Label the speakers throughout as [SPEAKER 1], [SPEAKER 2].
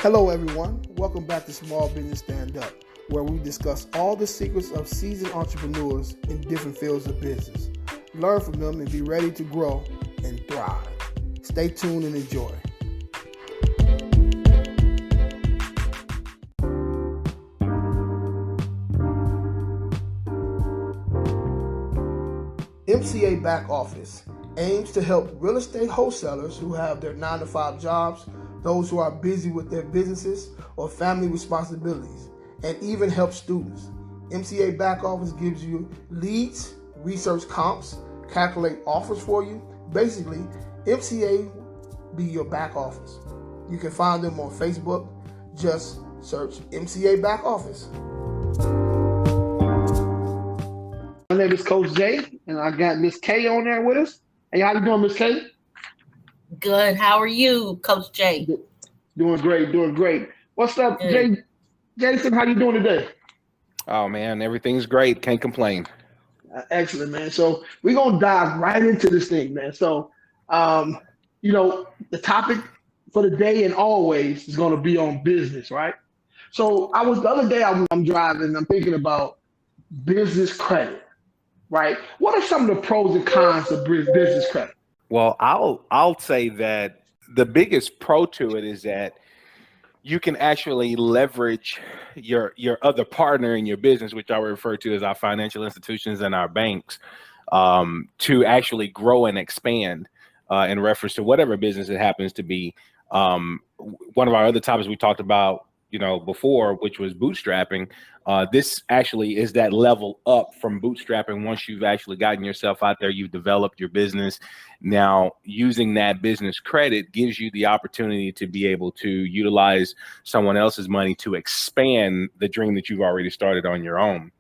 [SPEAKER 1] Hello everyone, welcome back to Small Business Stand Up, where we discuss all the secrets of seasoned entrepreneurs in different fields of business. Learn from them and be ready to grow and thrive. Stay tuned and enjoy. MCA Back Office aims to help real estate wholesalers who have their 9-to-5 jobs, those who are busy with their businesses or family responsibilities, and even help students. MCA Back Office gives you leads, research comps, calculate offers for you. Basically, MCA be your back office. You can find them on Facebook. Just search MCA Back Office. My name is Coach Jay, and I got Miss K on there with us. Hey, how you doing, Miss K?
[SPEAKER 2] Good. How are you, Coach Jay?
[SPEAKER 1] Doing great. What's up, Jay? Jason, how you doing today?
[SPEAKER 3] Oh, man, everything's great. Can't complain.
[SPEAKER 1] Excellent, man. So we're going to dive right into this thing, man. So, the topic for the day and always is going to be on business, right? So the other day I'm driving, I'm thinking about business credit, right? What are some of the pros and cons of business credit?
[SPEAKER 3] Well, I'll say that the biggest pro to it is that you can actually leverage your other partner in your business, which I refer to as our financial institutions and our banks, to actually grow and expand in reference to whatever business it happens to be. One of our other topics we talked about, before, which was bootstrapping. This actually is that level up from bootstrapping. Once you've actually gotten yourself out there, you've developed your business. Now, using that business credit gives you the opportunity to be able to utilize someone else's money to expand the dream that you've already started on your own.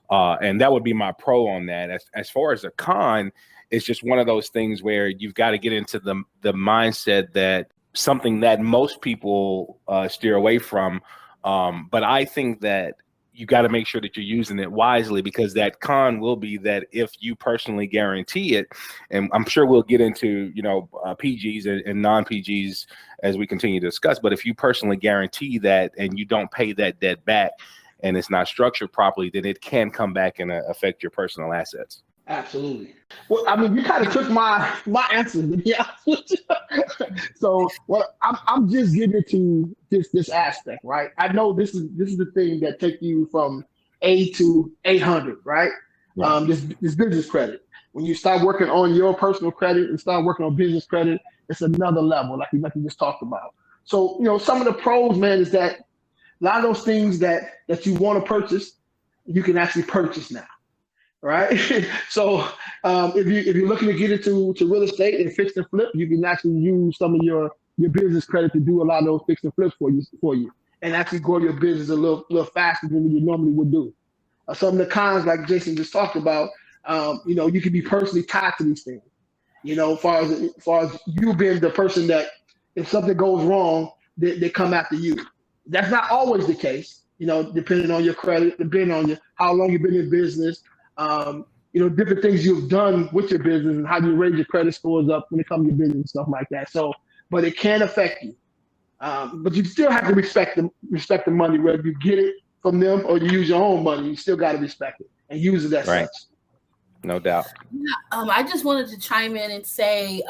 [SPEAKER 3] And that would be my pro on that. As far as a con, it's just one of those things where you've got to get into the mindset that something that most people steer away from. But I think that you got to make sure that you're using it wisely, because that con will be that if you personally guarantee it, and I'm sure we'll get into, PGs and non-PGs as we continue to discuss, but if you personally guarantee that and you don't pay that debt back and it's not structured properly, then it can come back and affect your personal assets.
[SPEAKER 1] Absolutely. Well, I mean, you kind of took my answer. Yeah. So, I'm just getting into this aspect, right? I know this is the thing that takes you from A to 800, right? Yeah. This business credit. When you start working on your personal credit and start working on business credit, it's another level, like you just talked about. So, some of the pros, man, is that a lot of those things that you want to purchase, you can actually purchase now. Right. So if you're looking to get into real estate and fix and flip, you can actually use some of your business credit to do a lot of those fix and flips for you and actually grow your business a little faster than you normally would do. Some of the cons, like Jason just talked about, you can be personally tied to these things. As far as you being the person that if something goes wrong, they come after you. That's not always the case, depending on your credit, depending on how long you've been in business. Different things you've done with your business and how you raise your credit scores up when it comes to your business and stuff like that. So, but it can affect you. But you still have to respect the money, whether you get it from them or you use your own money. You still got to respect it and use it as such.
[SPEAKER 3] No doubt.
[SPEAKER 2] I just wanted to chime in and say,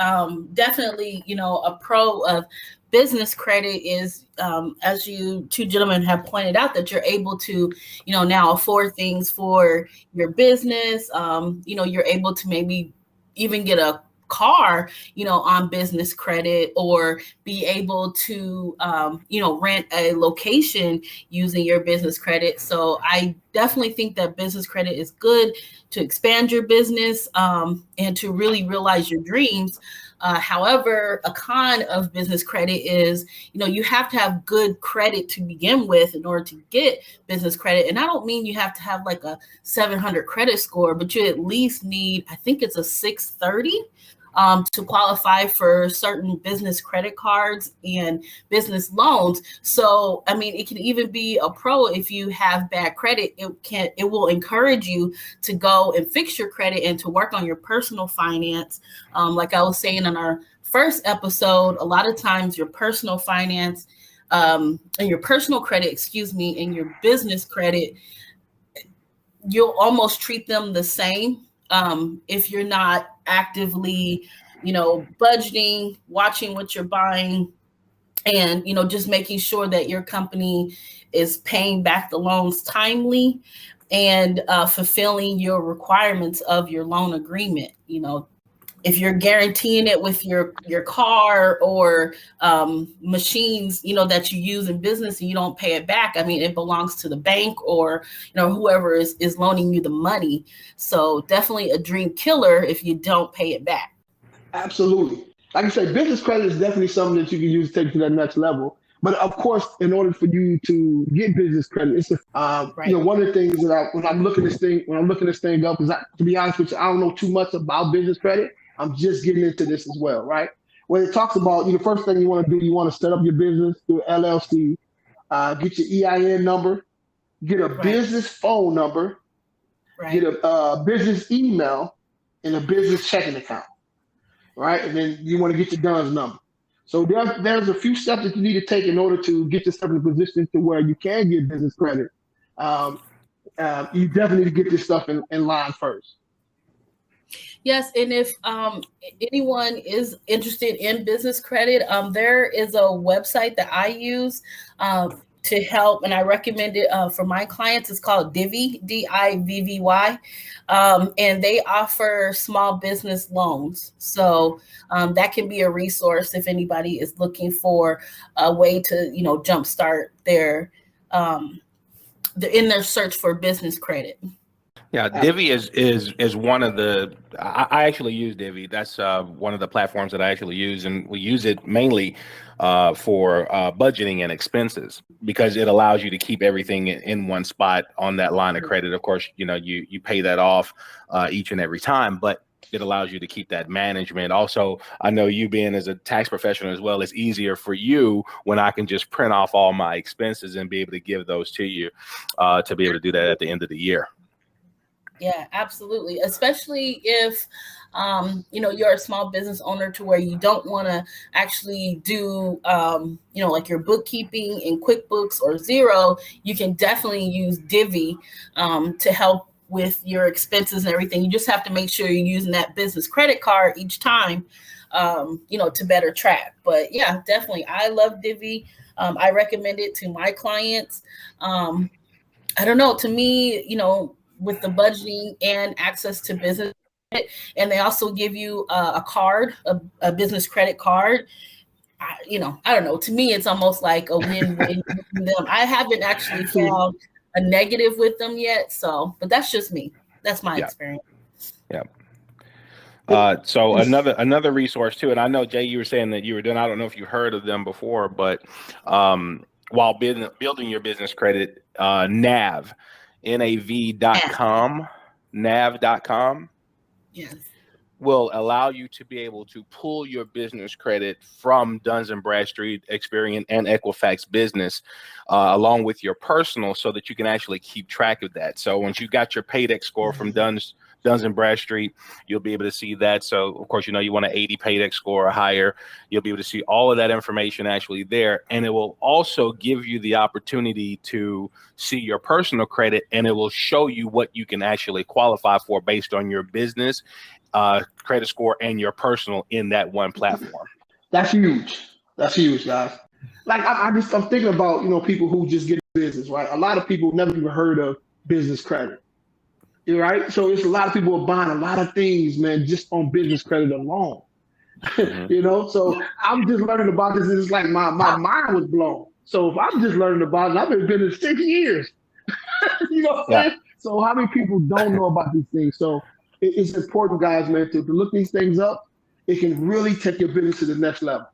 [SPEAKER 2] definitely, a pro of business credit is, as you two gentlemen have pointed out, that you're able to, now afford things for your business. You're able to maybe even get a car, on business credit, or be able to, rent a location using your business credit. So I definitely think that business credit is good to expand your business and to really realize your dreams. However, a con of business credit is, you have to have good credit to begin with in order to get business credit. And I don't mean you have to have like a 700 credit score, but you at least need, I think it's a 630 to qualify for certain business credit cards and business loans. So, I mean, it can even be a pro if you have bad credit. It will encourage you to go and fix your credit and to work on your personal finance. Like I was saying in our first episode, a lot of times your personal finance and your personal credit, excuse me, and your business credit, you'll almost treat them the same if you're not actively, budgeting, watching what you're buying, and just making sure that your company is paying back the loans timely and fulfilling your requirements of your loan agreement. If you're guaranteeing it with your car or machines, that you use in business and you don't pay it back, I mean, it belongs to the bank or, whoever is loaning you the money. So definitely a dream killer if you don't pay it back.
[SPEAKER 1] Absolutely. Like I say, business credit is definitely something that you can use to take to that next level. But of course, in order for you to get business credit, it's
[SPEAKER 2] right.
[SPEAKER 1] One of the things that when I'm looking this thing up, because to be honest with you, I don't know too much about business credit. I'm just getting into this as well, right? When it talks about, the first thing you want to do, you want to set up your business through LLC, get your EIN number, get a business phone number, get a business email, and a business checking account, right? And then you want to get your DUNS number. So there's a few steps that you need to take in order to get yourself in a position to where you can get business credit. You definitely need to get this stuff in line first.
[SPEAKER 2] Yes, and if anyone is interested in business credit, there is a website that I use to help, and I recommend it for my clients. It's called Divvy, Divvy, and they offer small business loans. So that can be a resource if anybody is looking for a way to, jumpstart their in their search for business credit.
[SPEAKER 3] Yeah, Divvy is one of the. I actually use Divvy. That's one of the platforms that I actually use, and we use it mainly for budgeting and expenses because it allows you to keep everything in one spot on that line of credit. Of course, you pay that off each and every time, but it allows you to keep that management. Also, I know you being as a tax professional as well, it's easier for you when I can just print off all my expenses and be able to give those to you to be able to do that at the end of the year.
[SPEAKER 2] Yeah, absolutely. Especially if, you're a small business owner to where you don't want to actually do, like your bookkeeping in QuickBooks or Xero, you can definitely use Divvy to help with your expenses and everything. You just have to make sure you're using that business credit card each time, to better track. But yeah, definitely. I love Divvy. I recommend it to my clients. I don't know, to me, with the budgeting and access to business, and they also give you a card, a business credit card. I don't know. To me, it's almost like a win-win. Them. I haven't actually found a negative with them yet. So, but that's just me. That's my experience.
[SPEAKER 3] Yeah. So another resource too, and I know Jay, you were saying that you were doing. I don't know if you heard of them before, but while building your business credit, nav.com, nav.com
[SPEAKER 2] yes,
[SPEAKER 3] will allow you to be able to pull your business credit from Duns & Bradstreet, Experian, and Equifax Business along with your personal so that you can actually keep track of that. So once you got your paydex score from Duns & Bradstreet, you'll be able to see that. So of course, you want an 80 paydex score or higher. You'll be able to see all of that information actually there. And it will also give you the opportunity to see your personal credit, and it will show you what you can actually qualify for based on your business credit score and your personal in that one platform.
[SPEAKER 1] That's huge. That's huge, guys. Like I'm thinking about, people who just get business, right? A lot of people never even heard of business credit. Right? So it's a lot of people are buying a lot of things, man, just on business credit alone. Mm-hmm. So I'm just learning about this. It's like my mind was blown. So if I'm just learning about it, I've been in 6 years. You know what I'm saying? So how many people don't know about these things? So it's important, guys, man, to look these things up. It can really take your business to the next level.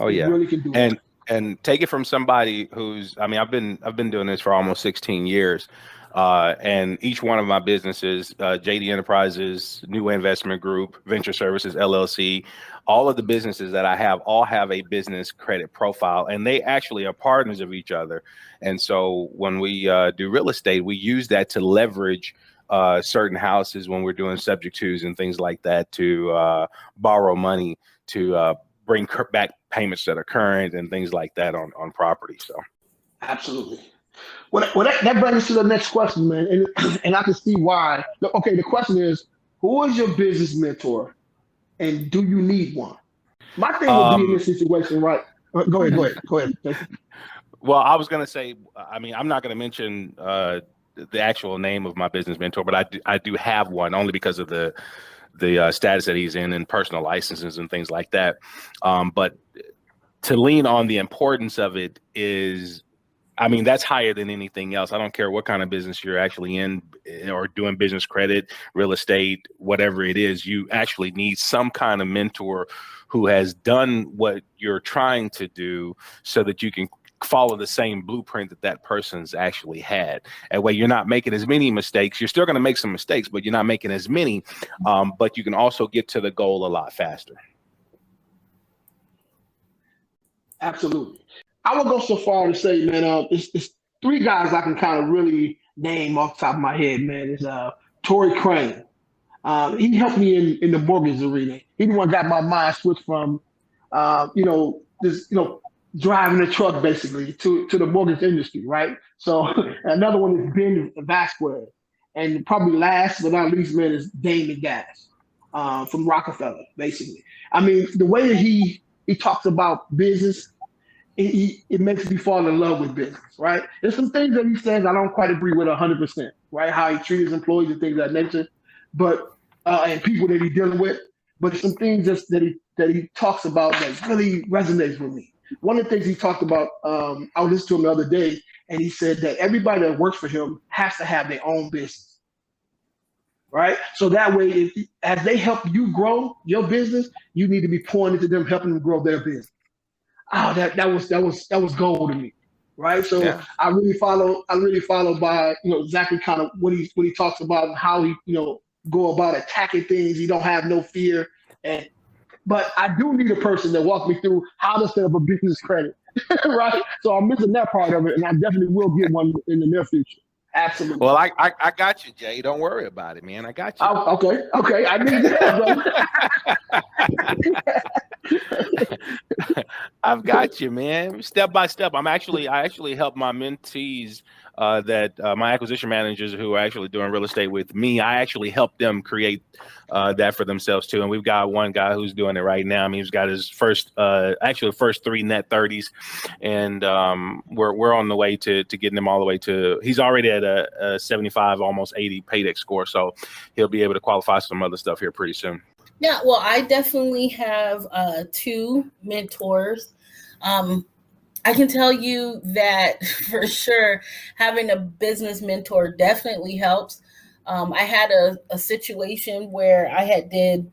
[SPEAKER 3] Oh, yeah.
[SPEAKER 1] It really can do it.
[SPEAKER 3] And take it from somebody who's, I've been doing this for almost 16 years. And each one of my businesses, JD Enterprises, New Investment Group, Venture Services, LLC, all of the businesses that I have all have a business credit profile, and they actually are partners of each other. And so when we do real estate, we use that to leverage certain houses when we're doing subject tos and things like that to borrow money to bring back payments that are current and things like that on property. So
[SPEAKER 1] absolutely. Well, that brings us to the next question, man, and I can see why. Okay, the question is, who is your business mentor, and do you need one? My thing would be in this situation, right? Go ahead.
[SPEAKER 3] Well, I was going to say, I mean, I'm not going to mention the actual name of my business mentor, but I do have one, only because of the status that he's in and personal licenses and things like that. But to lean on the importance of it is, I mean, that's higher than anything else. I don't care what kind of business you're actually in or doing business credit, real estate, whatever it is, you actually need some kind of mentor who has done what you're trying to do so that you can follow the same blueprint that person's actually had. That way you're not making as many mistakes. You're still going to make some mistakes, but you're not making as many. But you can also get to the goal a lot faster.
[SPEAKER 1] Absolutely. I would go so far to say, man, it's three guys I can kind of really name off the top of my head, man. It's Torrey Crane. He helped me in the mortgage arena. He the one got my mind switched from, driving a truck basically to the mortgage industry, right? So another one is Ben Vasquez. And probably last but not least, man, is Damon Gas from Rockefeller, basically. I mean, the way that he talks about business, it makes me fall in love with business, right? There's some things that he says I don't quite agree with 100%, right? How he treats his employees and things of that nature, but and people that he's dealing with. But some things that he talks about that really resonates with me. One of the things he talked about, I listened to him the other day, and he said that everybody that works for him has to have their own business, right? So that way, as they help you grow your business, you need to be pouring into them, helping them grow their business. Oh, that was gold to me, right? So yeah. I really follow by exactly kind of what he talks about and how he go about attacking things. You don't have no fear, but I do need a person that walks me through how to set up a business credit, right? So I'm missing that part of it, and I definitely will get one in the near future. Absolutely.
[SPEAKER 3] Well, I got you, Jay. Don't worry about it, man. I got you.
[SPEAKER 1] Oh, okay. I need that,
[SPEAKER 3] brother. I've got you, man. Step by step. I actually help my mentees my acquisition managers who are actually doing real estate with me. I actually help them create that for themselves too. And we've got one guy who's doing it right now. I mean, he's got his first 3 net 30s, and we're on the way to getting him all the way to. He's already at a 75, almost 80 paydex score, so he'll be able to qualify some other stuff here pretty soon.
[SPEAKER 2] Yeah, well, I definitely have 2 mentors. I can tell you that for sure, having a business mentor definitely helps. I had a situation where I had did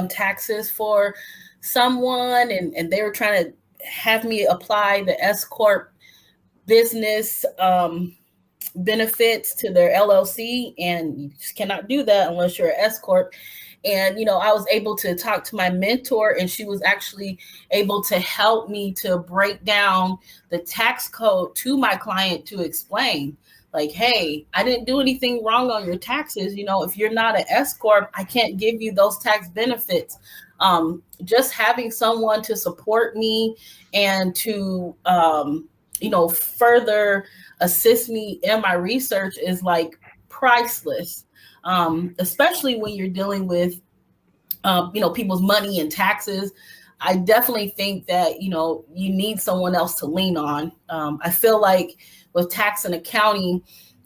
[SPEAKER 2] taxes for someone, and they were trying to have me apply the S Corp business benefits to their LLC, and you just cannot do that unless you're an S Corp. And, I was able to talk to my mentor, and she was actually able to help me to break down the tax code to my client to explain, like, hey, I didn't do anything wrong on your taxes. If you're not an S Corp, I can't give you those tax benefits. Just having someone to support me and to, further assist me in my research is like priceless. Especially when you're dealing with, people's money and taxes. I definitely think that, you need someone else to lean on. I feel like with tax and accounting,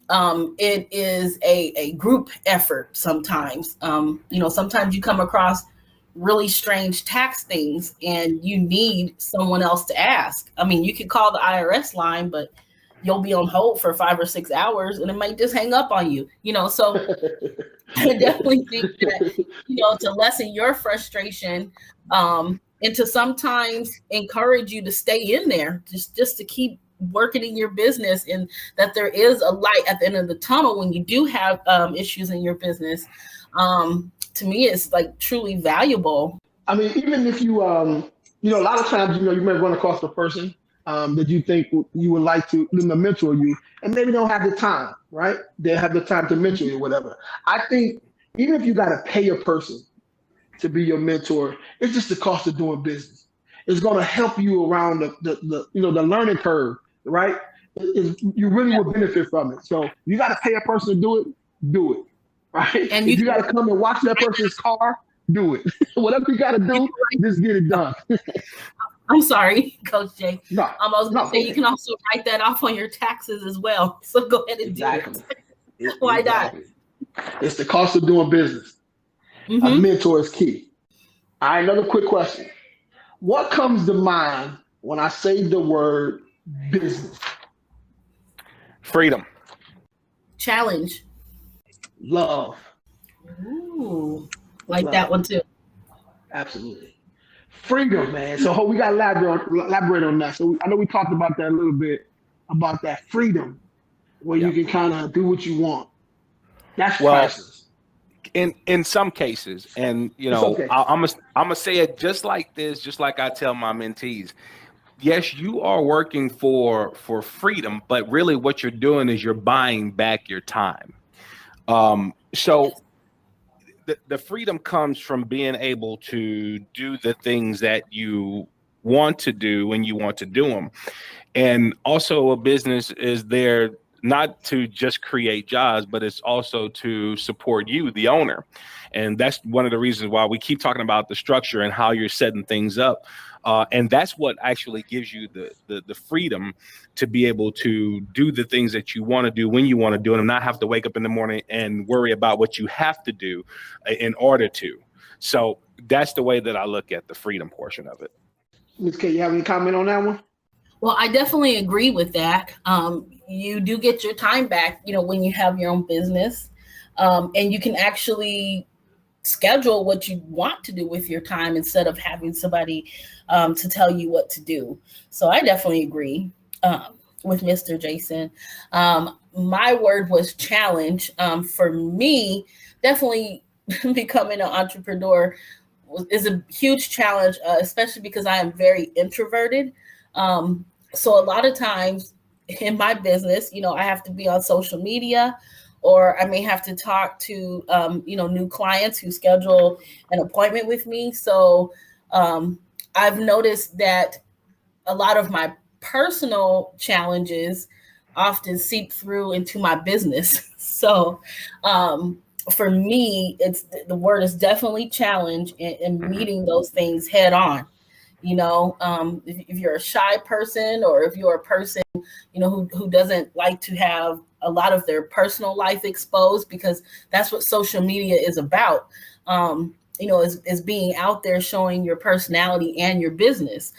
[SPEAKER 2] it is a group effort sometimes. Sometimes you come across really strange tax things and you need someone else to ask. I mean, you could call the IRS line, but you'll be on hold for 5 or 6 hours and it might just hang up on you, so I definitely think that, to lessen your frustration, and to sometimes encourage you to stay in there, just to keep working in your business, and that there is a light at the end of the tunnel when you do have issues in your business. To me, it's like truly valuable.
[SPEAKER 1] I mean, even if you, a lot of times, you may run across a person that you think you would like to mentor you, and maybe don't have the time, right? They have the time to mentor you or whatever. I think even if you got to pay a person to be your mentor. It's just the cost of doing business. It's going to help you around the the learning curve, right? You really will benefit from it. So you got to pay a person to do it, right?
[SPEAKER 2] And
[SPEAKER 1] if you got to come and watch that person's car, do it. Whatever you got to do, just get it done.
[SPEAKER 2] I'm sorry, Coach Jay.
[SPEAKER 1] No,
[SPEAKER 2] I was going to say you can also write that off on your taxes as well. So go ahead and do it. Why not?
[SPEAKER 1] It's the cost of doing business.
[SPEAKER 2] Mm-hmm.
[SPEAKER 1] A mentor is key. All right, another quick question. What comes to mind when I say the word business?
[SPEAKER 3] Freedom.
[SPEAKER 2] Challenge.
[SPEAKER 1] Love.
[SPEAKER 2] Ooh, like that one too.
[SPEAKER 1] Absolutely. Freedom, man. So we got to elaborate on that. So I know we talked about that a little bit, about that freedom where you can kind of do what you want. That's priceless.
[SPEAKER 3] In some cases, and I'm gonna say it just like this, just like I tell my mentees. Yes, you are working for freedom, but really what you're doing is you're buying back your time. So the freedom comes from being able to do the things that you want to do when you want to do them. And also a business is there not to just create jobs, but it's also to support you, the owner. And that's one of the reasons why we keep talking about the structure and how you're setting things up. And that's what actually gives you the freedom to be able to do the things that you want to do when you want to do them, and not have to wake up in the morning and worry about what you have to do in order to. So that's the way that I look at the freedom portion of it.
[SPEAKER 1] Ms. K, you have any comment on that one?
[SPEAKER 2] Well, I definitely agree with that. You do get your time back, when you have your own business, and you can actually schedule what you want to do with your time instead of having somebody to tell you what to do. So I definitely agree with Mr. Jason. My word was challenge. For me, definitely becoming an entrepreneur is a huge challenge, especially because I am very introverted. So a lot of times in my business, I have to be on social media, or I may have to talk to, new clients who schedule an appointment with me. So I've noticed that a lot of my personal challenges often seep through into my business. So for me, the word is definitely challenge, and meeting those things head on. If you're a shy person, or if you're a person, who doesn't like to have a lot of their personal life exposed, because that's what social media is about, is being out there showing your personality and your business.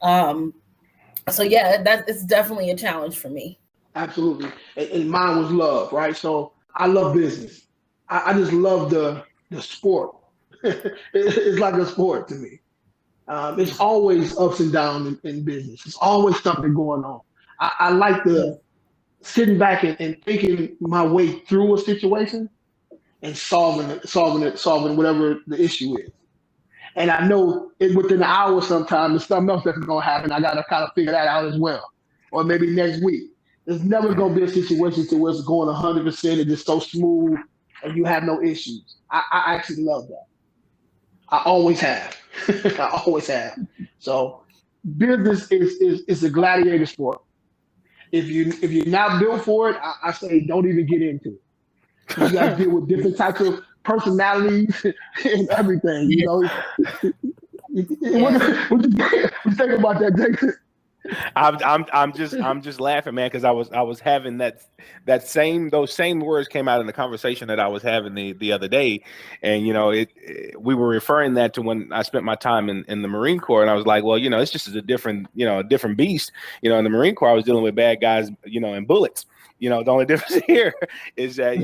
[SPEAKER 2] So yeah, that is definitely a challenge for me.
[SPEAKER 1] Absolutely. And mine was love, right? So I love business. I just love the sport. It's like a sport to me. It's always ups and downs in business. It's always something going on. I like the sitting back and thinking my way through a situation and solving whatever the issue is. And I know within an hour sometimes there's something else that's going to happen. I got to kind of figure that out as well. Or maybe next week. There's never going to be a situation to where it's going 100% and just so smooth and you have no issues. I actually love that. I always have. I always have. So business is a gladiator sport. If you're not built for it, I say don't even get into it. You got to deal with different types of personalities and everything. What you think about that, Jason?
[SPEAKER 3] I'm just laughing, man, because I was having those same words came out in the conversation that I was having the other day, and we were referring that to when I spent my time in the Marine Corps, and I was like, well, it's just a different beast. In the Marine Corps, I was dealing with bad guys, and bullets. The only difference here is that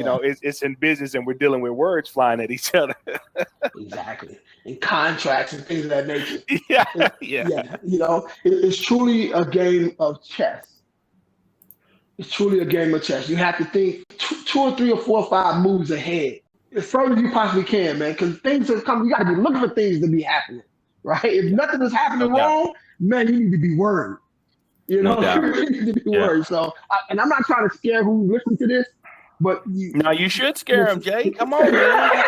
[SPEAKER 3] it's in business and we're dealing with words flying at each other.
[SPEAKER 1] Exactly. And contracts and things of that nature.
[SPEAKER 3] Yeah.
[SPEAKER 1] It's truly a game of chess. It's truly a game of chess. You have to think 2 or 3 or 4 or 5 moves ahead, as far as you possibly can, man. Because things have come. You got to be looking for things to be happening, right? If nothing is happening wrong, man, you need to be worried. You need to be worried. So, and I'm not trying to scare who listens to this, but
[SPEAKER 3] now you should scare them, Jay. Come on, man.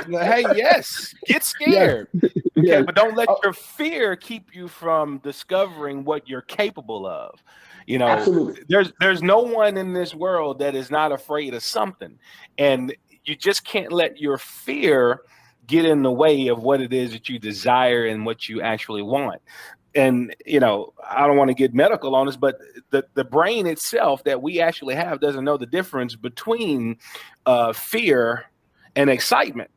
[SPEAKER 3] Hey, yes, get scared.
[SPEAKER 1] Yes.
[SPEAKER 3] Okay,
[SPEAKER 1] Yes.
[SPEAKER 3] but don't let your fear keep you from discovering what you're capable of. You know,
[SPEAKER 1] Absolutely.
[SPEAKER 3] there's no one in this world that is not afraid of something, and you just can't let your fear get in the way of what it is that you desire and what you actually want. And, you know, I don't want to get medical on this, but the brain itself that we actually have doesn't know the difference between fear and excitement.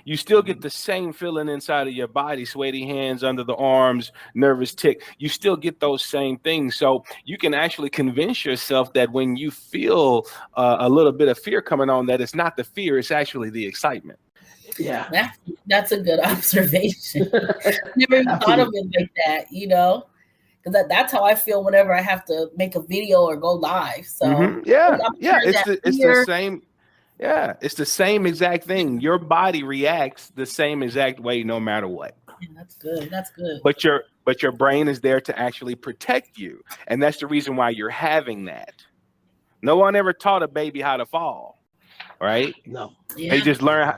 [SPEAKER 3] You still get the same feeling inside of your body, sweaty hands under the arms, nervous tick. You still get those same things. So you can actually convince yourself that when you feel a little bit of fear coming on, that it's not the fear, it's actually the excitement.
[SPEAKER 1] Yeah,
[SPEAKER 2] that's a good observation. Never even thought of it like that, you know, because that's how I feel whenever I have to make a video or go live. So
[SPEAKER 3] yeah, it's the same. Yeah, it's the same exact thing. Your body reacts the same exact way no matter what.
[SPEAKER 2] Yeah, that's good. That's good.
[SPEAKER 3] But your brain is there to actually protect you, and that's the reason why you're having that. No one ever taught a baby how to fall. Right?
[SPEAKER 1] No.
[SPEAKER 3] Yeah.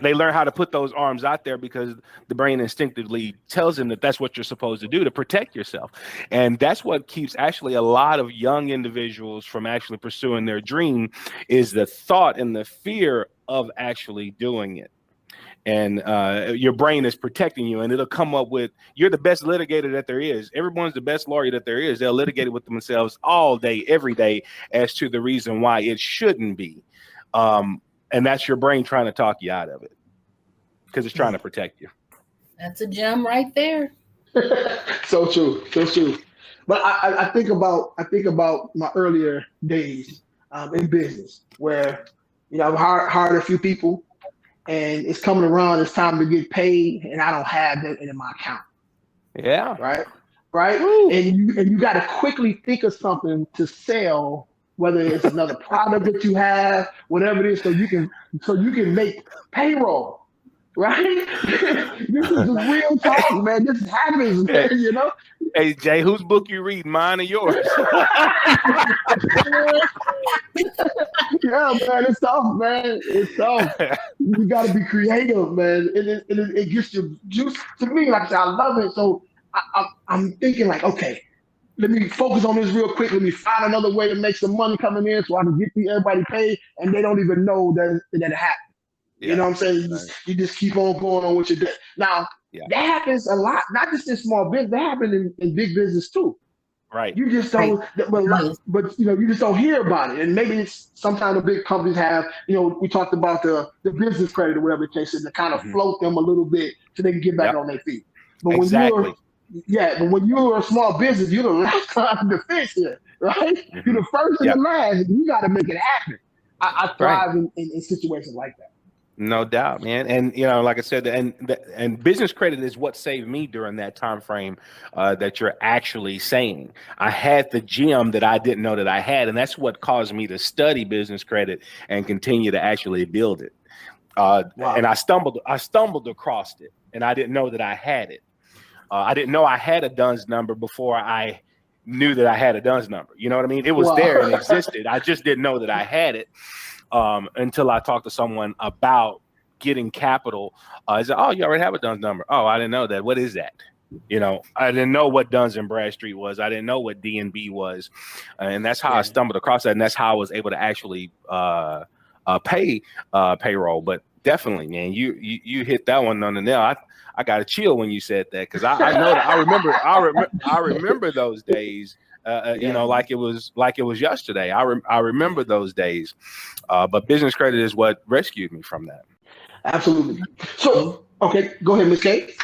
[SPEAKER 3] They learn how to put those arms out there because the brain instinctively tells them that that's what you're supposed to do to protect yourself. And that's what keeps actually a lot of young individuals from actually pursuing their dream is the thought and the fear of actually doing it. And your brain is protecting you, and it'll come up with, you're the best litigator that there is. Everyone's the best lawyer that there is. They'll litigate with themselves all day, every day as to the reason why it shouldn't be. And that's your brain trying to talk you out of it because it's trying to protect you.
[SPEAKER 2] That's a gem right there.
[SPEAKER 1] So true. So true. But I think about my earlier days in business where, you know, I've hired a few people and it's coming around. It's time to get paid and I don't have that in my account.
[SPEAKER 3] Yeah.
[SPEAKER 1] Right. Woo. And you got to quickly think of something to sell, whether it's another product that you have, whatever it is, so you can make payroll, right? This is just real talk, man. This happens, man, you know?
[SPEAKER 3] Hey, Jay, whose book you read, mine or yours?
[SPEAKER 1] Yeah, man, it's tough, man. It's tough. You got to be creative, man. It gets your juice. To me, like I said, I love it. So I'm thinking like, okay, let me focus on this real quick. Let me find another way to make some money coming in so I can get everybody paid, and they don't even know that it happened. Yeah. You know what I'm saying? You just keep on going on what you're doing. Now, that happens a lot, not just in small business. That happens in big business too.
[SPEAKER 3] Right.
[SPEAKER 1] You just don't, but you know, you just don't hear about it. And maybe it's sometimes the big companies have, you know, we talked about the business credit or whatever the case is, to kind of float them a little bit so they can get back on their feet. But but when you're a small business, you're the last line of defense here, right? You're the first and the last. You got to make it happen. I thrive in situations like that.
[SPEAKER 3] No doubt, man. And, you know, like I said, and business credit is what saved me during that time frame that you're actually saying. I had the gem that I didn't know that I had, and that's what caused me to study business credit and continue to actually build it. And I stumbled across it, and I didn't know that I had it. I didn't know I had a DUNS number before I knew that I had a DUNS number. You know what I mean? It was there and existed. I just didn't know that I had it until I talked to someone about getting capital. I said, "Oh, you already have a DUNS number." "Oh, I didn't know that. What is that?" You know, I didn't know what Duns and Bradstreet was. I didn't know what DNB was. And that's how I stumbled across that. And that's how I was able to actually pay payroll. But definitely, man, you hit that one on the nail. I got a chill when you said that, because I know that I remember those days. You know, like it was yesterday. I remember those days. But business credit is what rescued me from that.
[SPEAKER 1] Absolutely. So, okay, go ahead, Ms. Kate.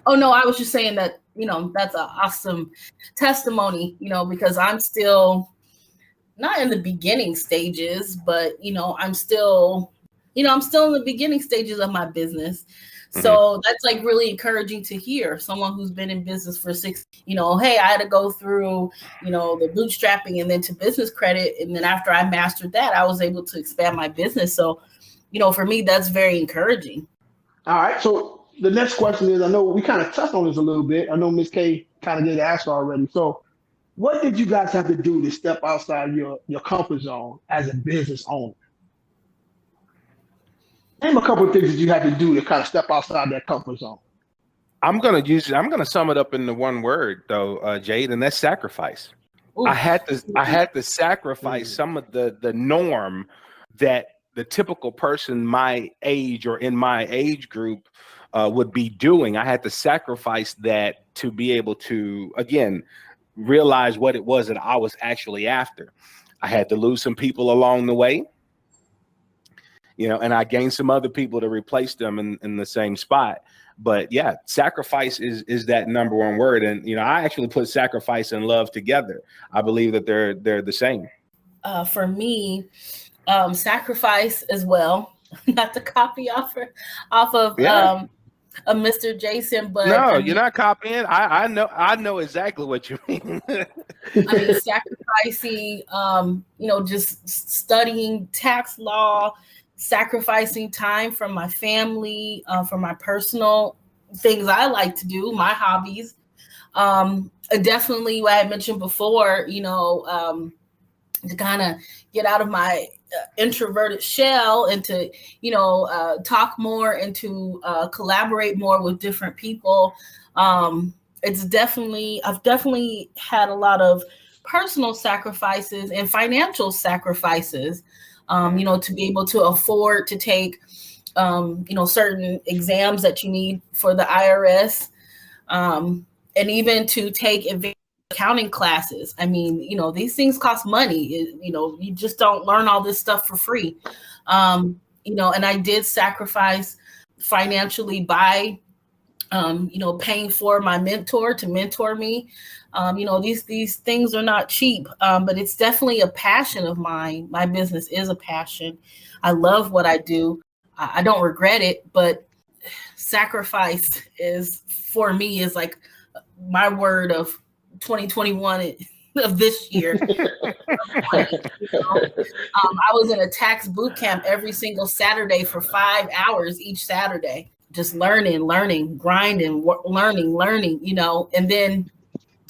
[SPEAKER 2] Oh no, I was just saying that, you know, that's an awesome testimony, you know, because I'm still not in the beginning stages, but I'm still in the beginning stages of my business. So that's like really encouraging to hear someone who's been in business for 6, hey, I had to go through, the bootstrapping and then to business credit. And then after I mastered that, I was able to expand my business. So, for me, that's very encouraging.
[SPEAKER 1] All right. So the next question is, I know we kind of touched on this a little bit. I know Ms. K kind of did ask already. So What did you guys have to do to step outside your comfort zone as a business owner? Name a couple of things that you had to do to kind of step outside that comfort zone.
[SPEAKER 3] I'm gonna sum it up into one word though, Jade, and that's sacrifice.
[SPEAKER 2] Ooh.
[SPEAKER 3] I had to sacrifice some of the norm that the typical person my age or in my age group would be doing. I had to sacrifice that to be able to, again, realize what it was that I was actually after. I had to lose some people along the way, and I gained some other people to replace them in the same spot. But yeah, sacrifice is that number one word. And, I actually put sacrifice and love together. I believe that they're the same.
[SPEAKER 2] For me, sacrifice as well, not to copy off of Mr. Jason, but
[SPEAKER 3] no, you're not copying. I know exactly what you mean.
[SPEAKER 2] I mean, sacrificing, just studying tax law, sacrificing time from my family, for my personal things I like to do, my hobbies. Definitely, what I had mentioned before, to kind of get out of my introverted shell and to, talk more and to collaborate more with different people. I've definitely had a lot of personal sacrifices and financial sacrifices, to be able to afford to take, certain exams that you need for the IRS, and even to take advanced accounting classes. I mean, these things cost money. You just don't learn all this stuff for free. And I did sacrifice financially by, paying for my mentor to mentor me. These things are not cheap, but it's definitely a passion of mine. My business is a passion. I love what I do. I don't regret it, but sacrifice for me is like my word of 2021 of this year. I was in a tax boot camp every single Saturday for 5 hours each Saturday, just learning, grinding, learning, and then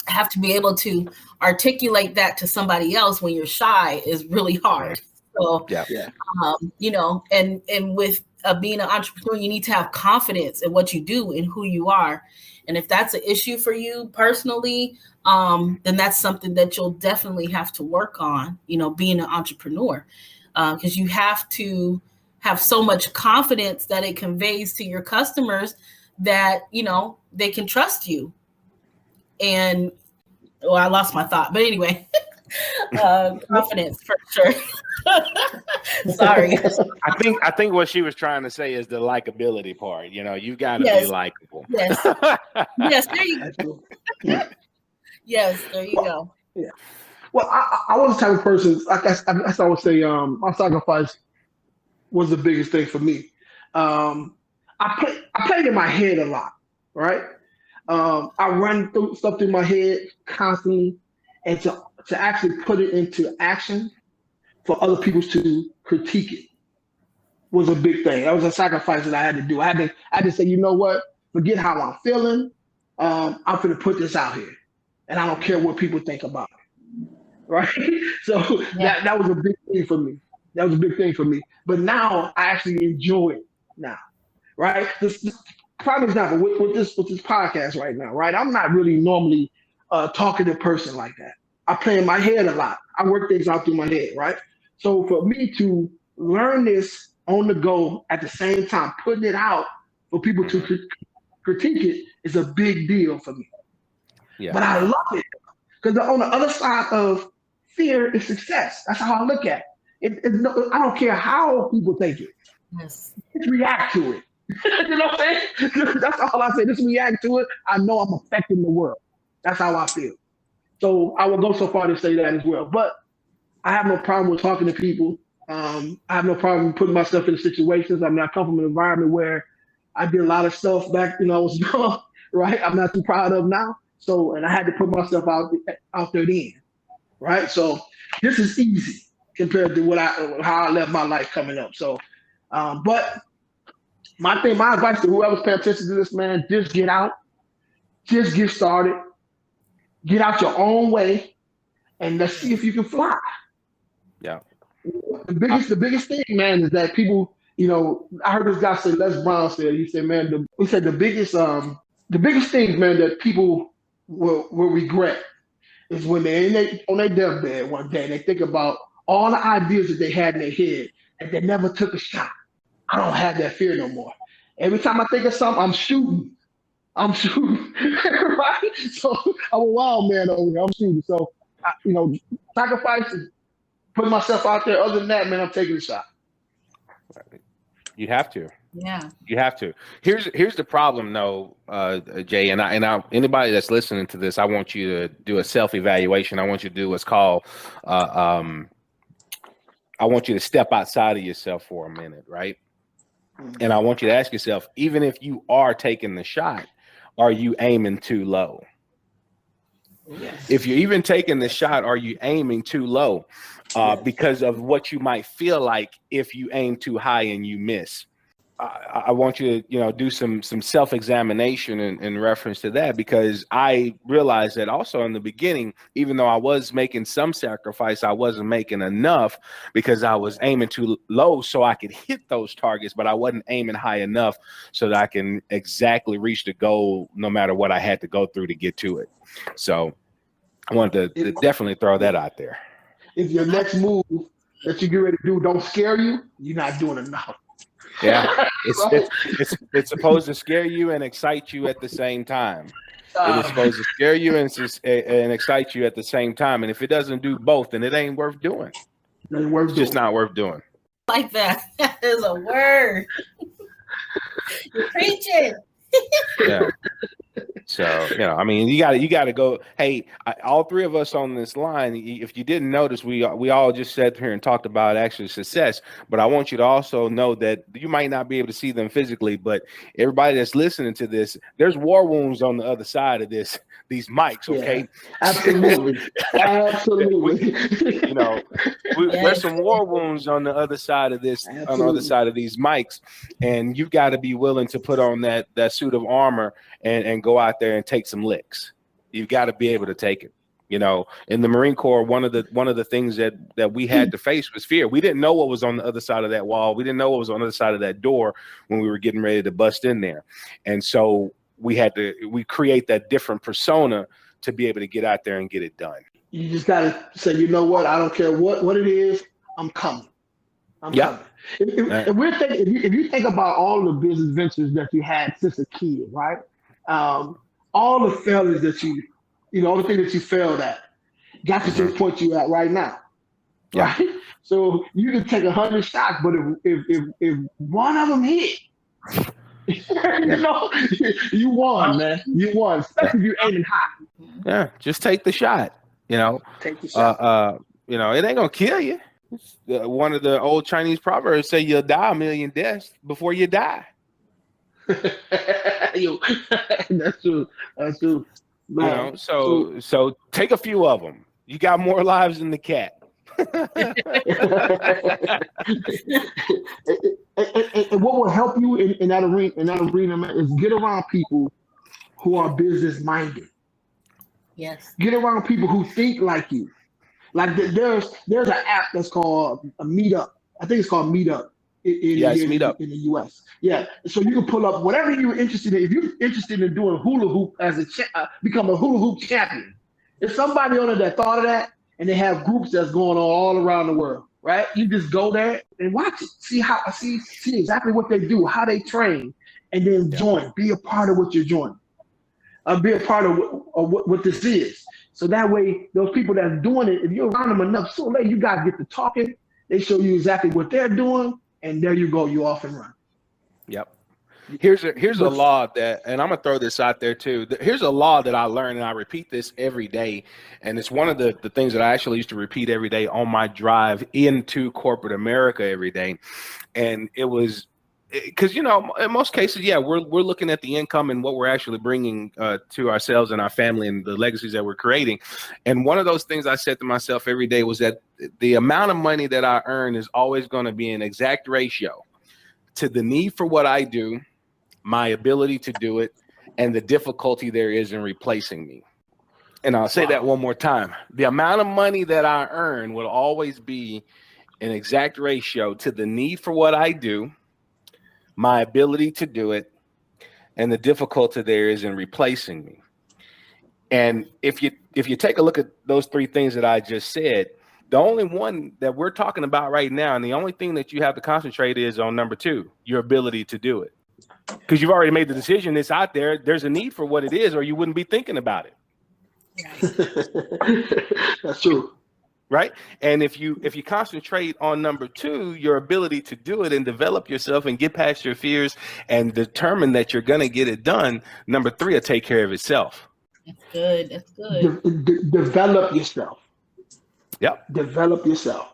[SPEAKER 2] have to be able to articulate that to somebody else when you're shy is really hard. So, and with being an entrepreneur, you need to have confidence in what you do and who you are. And if that's an issue for you personally, then that's something that you'll definitely have to work on, being an entrepreneur, because you have to have so much confidence that it conveys to your customers that, they can trust you. And I lost my thought, but anyway, confidence for sure. Sorry.
[SPEAKER 3] I think what she was trying to say is the likability part. You got to be likable.
[SPEAKER 2] Yes. Yes. There you go. Yes. There you go.
[SPEAKER 1] Yeah. Well, I was the type of person. I would say, my sacrifice was the biggest thing for me. I played in my head a lot, right? I run stuff through my head constantly, and to actually put it into action for other people to critique it was a big thing. That was a sacrifice that I had to do. I had to say, you know what? Forget how I'm feeling. I'm going to put this out here, and I don't care what people think about it. Right? So that was a big thing for me. That was a big thing for me. But now I actually enjoy it now. Right? This prime example with this podcast right now. Right? I'm not really normally a talkative person like that. I play in my head a lot. I work things out through my head. Right? So for me to learn this on the go at the same time, putting it out for people to critique it is a big deal for me. Yeah. But I love it because on the other side of fear is success. That's how I look at it. I don't care how people take it.
[SPEAKER 2] Yes.
[SPEAKER 1] Just react to it. You know what I'm saying? That's all I say. Just react to it. I know I'm affecting the world. That's how I feel. So I will go so far to say that as well. But I have no problem with talking to people. I have no problem putting myself in situations. I mean, I come from an environment where I did a lot of stuff back when I was young, right? I'm not too proud of now. So, and I had to put myself out there then, right? So this is easy compared to how I left my life coming up. So, but my advice to whoever's paying attention to this, man, just get out, just get started, get out your own way, and let's see if you can fly.
[SPEAKER 3] Yeah.
[SPEAKER 1] The biggest thing, man, is that people, I heard this guy say, Les Brown said, he said, man, he said the biggest thing, man, that people will regret is when they're on their deathbed one day and they think about all the ideas that they had in their head and they never took a shot. I don't have that fear no more. Every time I think of something, I'm shooting. Right? So I'm a wild man over here. I'm shooting. So, sacrifice and putting myself out there. Other than that, man, I'm taking a shot.
[SPEAKER 3] You have to.
[SPEAKER 2] Yeah.
[SPEAKER 3] You have to. Here's the problem, though, Jay, and I anybody that's listening to this, I want you to do a self-evaluation. I want you to do what's called I want you to step outside of yourself for a minute, right? And I want you to ask yourself, even if you are taking the shot, are you aiming too low? Yes. If you're even taking the shot, are you aiming too low? Because of what you might feel like if you aim too high and you miss. I want you to, do some self-examination in reference to that, because I realized that also in the beginning, even though I was making some sacrifice, I wasn't making enough because I was aiming too low so I could hit those targets, but I wasn't aiming high enough so that I can exactly reach the goal no matter what I had to go through to get to it. So I wanted to definitely throw that out there.
[SPEAKER 1] If your next move that you get ready to do don't scare you, you're not doing enough.
[SPEAKER 3] Yeah, it's supposed to scare you and excite you at the same time. It is supposed to scare you and excite you at the same time. And if it doesn't do both, then it ain't worth doing. It's just not worth doing.
[SPEAKER 2] Like that. That is a word. You're preaching.
[SPEAKER 3] Yeah. So, I mean, you got to go. Hey, all three of us on this line, if you didn't notice, we all just sat here and talked about actual success. But I want you to also know that you might not be able to see them physically, but everybody that's listening to this, there's war wounds on the other side of these mics. Okay.
[SPEAKER 1] Yeah, absolutely. Absolutely.
[SPEAKER 3] There's some war wounds on the other side of this, absolutely, on the other side of these mics. And you've got to be willing to put on that suit of armor and go out there and take some licks. You've got to be able to take it. In the Marine Corps, one of the things that we had to face was fear. We didn't know what was on the other side of that wall. We didn't know what was on the other side of that door when we were getting ready to bust in there. And so we create that different persona to be able to get out there and get it done.
[SPEAKER 1] You just got to say, you know what? I don't care what it is. I'm coming. Coming. If you think about all the business ventures that you had since a kid, right? All the failures that all the things that you failed at got to the point you at right now, right? Yeah. So you can take 100 shots, but if one of them hit, you won, man. You won, especially if you're aiming high.
[SPEAKER 3] Yeah, just take the shot.
[SPEAKER 1] Take the shot.
[SPEAKER 3] It ain't gonna kill you. One of the old Chinese proverbs say you'll die a million deaths before you die.
[SPEAKER 1] That's true. That's true. Man.
[SPEAKER 3] So take a few of them. You got more lives than the cat.
[SPEAKER 1] And what will help you in that arena, man, is get around people who are business minded.
[SPEAKER 2] Yes.
[SPEAKER 1] Get around people who think like you. Like there's an app that's called a Meetup. I think it's called Meetup.
[SPEAKER 3] Meetup
[SPEAKER 1] in the US. Yeah. So you can pull up whatever you're interested in. If you're interested in doing hula hoop as become a hula hoop champion, if somebody on there that thought of that, and they have groups that's going on all around the world, right? You just go there and watch it. See exactly what they do, how they train, and then join. Be a part of what you're joining. Be a part of what this is. So that way, those people that's doing it, if you're around them enough, so late you guys get to talking. They show you exactly what they're doing, and there you go. You off and run.
[SPEAKER 3] Yep. Here's a law that, and I'm gonna throw this out there too. Here's a law that I learned, and I repeat this every day. And it's one of the things that I actually used to repeat every day on my drive into corporate America every day. And it was because, in most cases, we're looking at the income and what we're actually bringing to ourselves and our family and the legacies that we're creating. And one of those things I said to myself every day was that the amount of money that I earn is always going to be an exact ratio to the need for what I do, my ability to do it, and the difficulty there is in replacing me. And I'll say that one more time. The amount of money that I earn will always be an exact ratio to the need for what I do, my ability to do it, and the difficulty there is in replacing me. And if you take a look at those three things that I just said, the only one that we're talking about right now, and the only thing that you have to concentrate is on number 2, your ability to do it. Because you've already made the decision, it's out there, there's a need for what it is, or you wouldn't be thinking about it.
[SPEAKER 1] That's true.
[SPEAKER 3] Right. And if you concentrate on number 2, your ability to do it and develop yourself and get past your fears and determine that you're going to get it done, number 3 will take care of itself.
[SPEAKER 2] That's good. That's good.
[SPEAKER 1] Develop yourself.
[SPEAKER 3] Yep.
[SPEAKER 1] Develop yourself.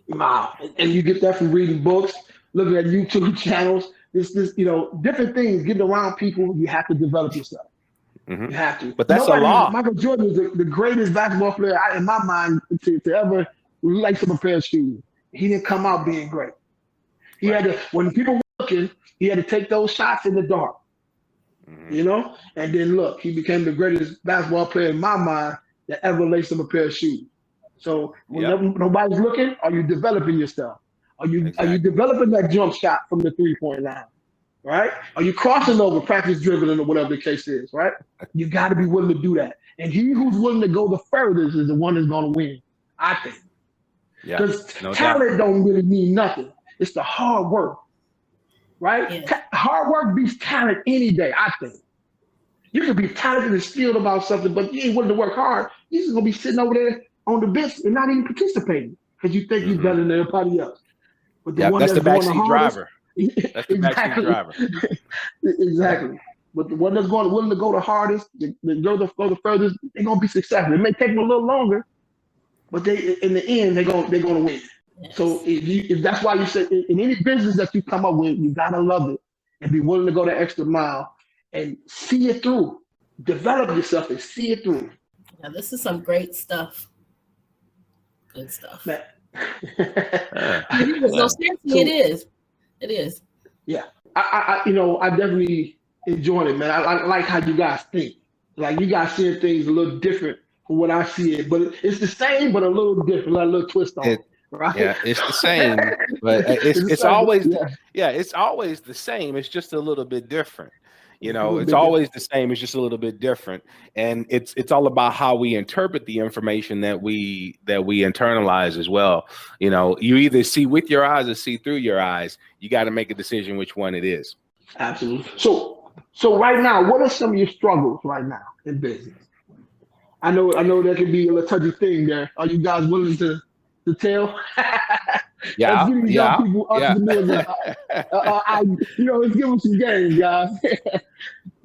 [SPEAKER 1] Wow. And you get that from reading books, looking at YouTube channels, this different things, getting around people. You have to develop yourself.
[SPEAKER 3] Mm-hmm.
[SPEAKER 1] You have to.
[SPEAKER 3] But that's a law.
[SPEAKER 1] Michael Jordan is the greatest basketball player in my mind to ever lace up a pair of shoes. He didn't come out being great. He had to, when people were looking, he had to take those shots in the dark. Mm-hmm. And then look, he became the greatest basketball player in my mind that ever laced up a pair of shoes. So when nobody's looking, are you developing yourself? Are you developing that jump shot from the 3-point line? Right? Are you crossing over, practice dribbling, or whatever the case is, right? You got to be willing to do that. And he who's willing to go the furthest is the one that's going to win, I think. Because talent don't really mean nothing. It's the hard work, right? Yeah. Hard work beats talent any day, I think. You can be talented and skilled about something, but you ain't willing to work hard. You're just going to be sitting over there on the bench and not even participating because you think you're better than everybody else. But
[SPEAKER 3] that's the backseat driver. That's the backseat driver.
[SPEAKER 1] Exactly. But the one that's willing to go the hardest, go the furthest, they're gonna be successful. It may take them a little longer, but in the end they're gonna win. Yes. So if that's why you say in any business that you come up with, you gotta love it and be willing to go the extra mile and see it through. Develop yourself and see it through.
[SPEAKER 2] Now this is some great stuff. Good stuff.
[SPEAKER 1] Man.
[SPEAKER 2] It is. It is.
[SPEAKER 1] Yeah. I definitely enjoyed it, man. I like how you guys think. Like you guys seeing things a little different from what I see it, but it's the same, but a little different, like a little twist on it. Right?
[SPEAKER 3] Yeah, it's the same, but it's always it's always the same. It's just a little bit different. It's always the same. It's just a little bit different, and it's all about how we interpret the information that we internalize as well. You either see with your eyes or see through your eyes. You got to make a decision which one it is.
[SPEAKER 1] Absolutely. So right now, what are some of your struggles right now in business? I know that could be a little touchy thing there. Are you guys willing to tell?
[SPEAKER 3] Yeah.
[SPEAKER 1] People, let's give them some games, guys.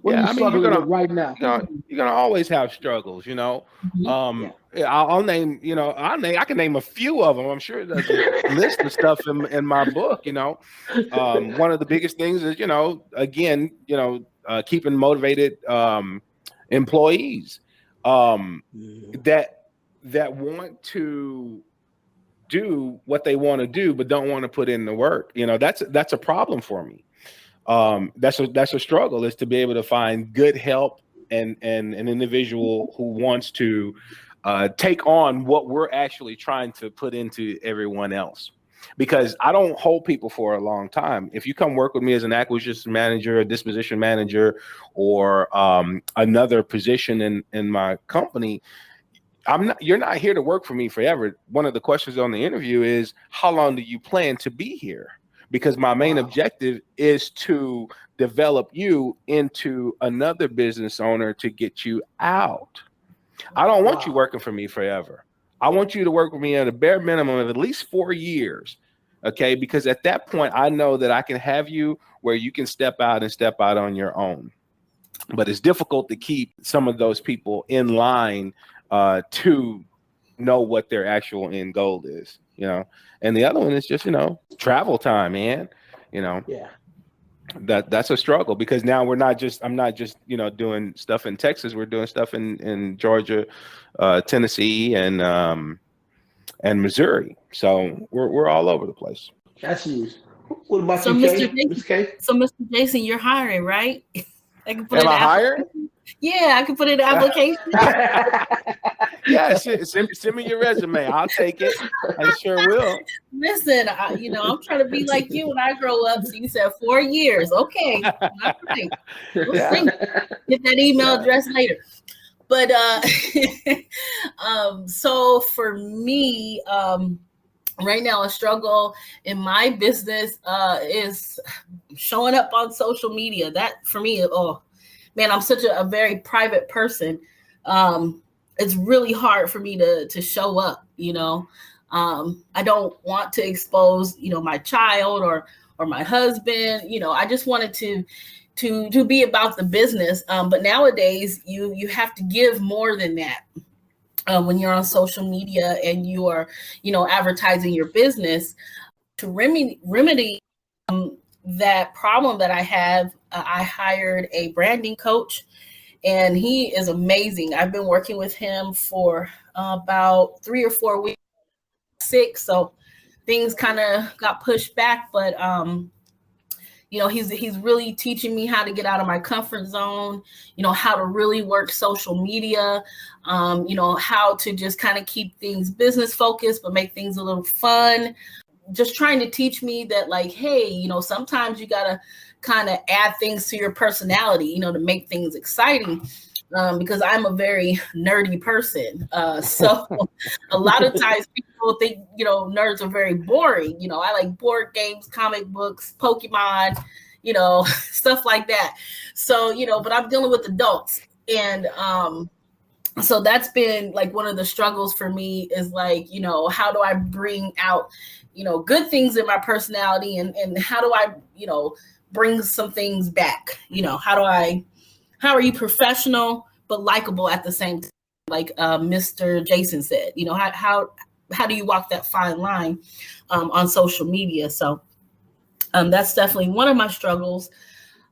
[SPEAKER 1] What are you struggling with right now?
[SPEAKER 3] You're gonna always have struggles, Mm-hmm. I'll name, I can name a few of them. I'm sure there's a list of stuff in my book. One of the biggest things is, keeping motivated employees that want to do what they want to do but don't want to put in the work. That's a problem for me. That's a struggle, is to be able to find good help and an individual who wants to take on what we're actually trying to put into everyone else. Because I don't hold people for a long time. If you come work with me as an acquisition manager, a disposition manager, or another position in my company, you're not here to work for me forever. One of the questions on the interview is, how long do you plan to be here? Because my main objective is to develop you into another business owner to get you out. I don't want you working for me forever. I want you to work with me at a bare minimum of at least 4 years. Okay. Because at that point, I know that I can have you where you can step out on your own. But it's difficult to keep some of those people in line to know what their actual end goal is, and the other one is just, travel time, man, that's a struggle, because now I'm not just, doing stuff in Texas. We're doing stuff in Georgia, Tennessee, and Missouri. So we're all over the place.
[SPEAKER 1] That's huge. What about
[SPEAKER 2] so
[SPEAKER 1] you,
[SPEAKER 2] Mr. Jason? So Mr. Jason, you're hiring, right?
[SPEAKER 3] Am I hiring?
[SPEAKER 2] Yeah, I can put in an application.
[SPEAKER 3] Yeah, send me your resume. I'll take it. I sure will.
[SPEAKER 2] Listen, I'm trying to be like you when I grow up. So you said 4 years. Okay. All right. We'll see. Get that email address later. But so for me, right now, a struggle in my business is showing up on social media. That for me, oh man, I'm such a very private person. It's really hard for me to show up. I don't want to expose, my child or my husband. I just wanted to be about the business. But nowadays, you have to give more than that. When you're on social media and you are, advertising your business, to remedy that problem that I have, I hired a branding coach, and he is amazing. I've been working with him for about 3 or 4 weeks, 6, so things kind of got pushed back, but he's really teaching me how to get out of my comfort zone, how to really work social media, how to just kind of keep things business focused, but make things a little fun. Just trying to teach me that, like, hey, sometimes you got to kind of add things to your personality, to make things exciting. Because I'm a very nerdy person. So a lot of times people think, nerds are very boring. I like board games, comic books, Pokemon, stuff like that. So, but I'm dealing with adults. And so that's been like one of the struggles for me is like, how do I bring out, good things in my personality, and how do I, bring some things back? How are you professional but likable at the same time? Like Mr. Jason said, how do you walk that fine line on social media? So that's definitely one of my struggles.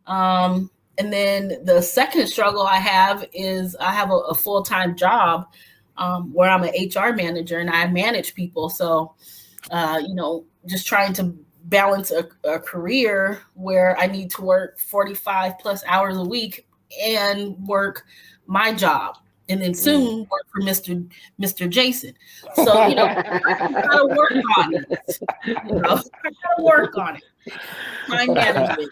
[SPEAKER 2] And then the second struggle I have is I have a full-time job where I'm an HR manager and I manage people. So, just trying to balance a career where I need to work 45 plus hours a week and work my job, and then soon work for Mr. Jason. So, I gotta work on it. I gotta work on it. Time management,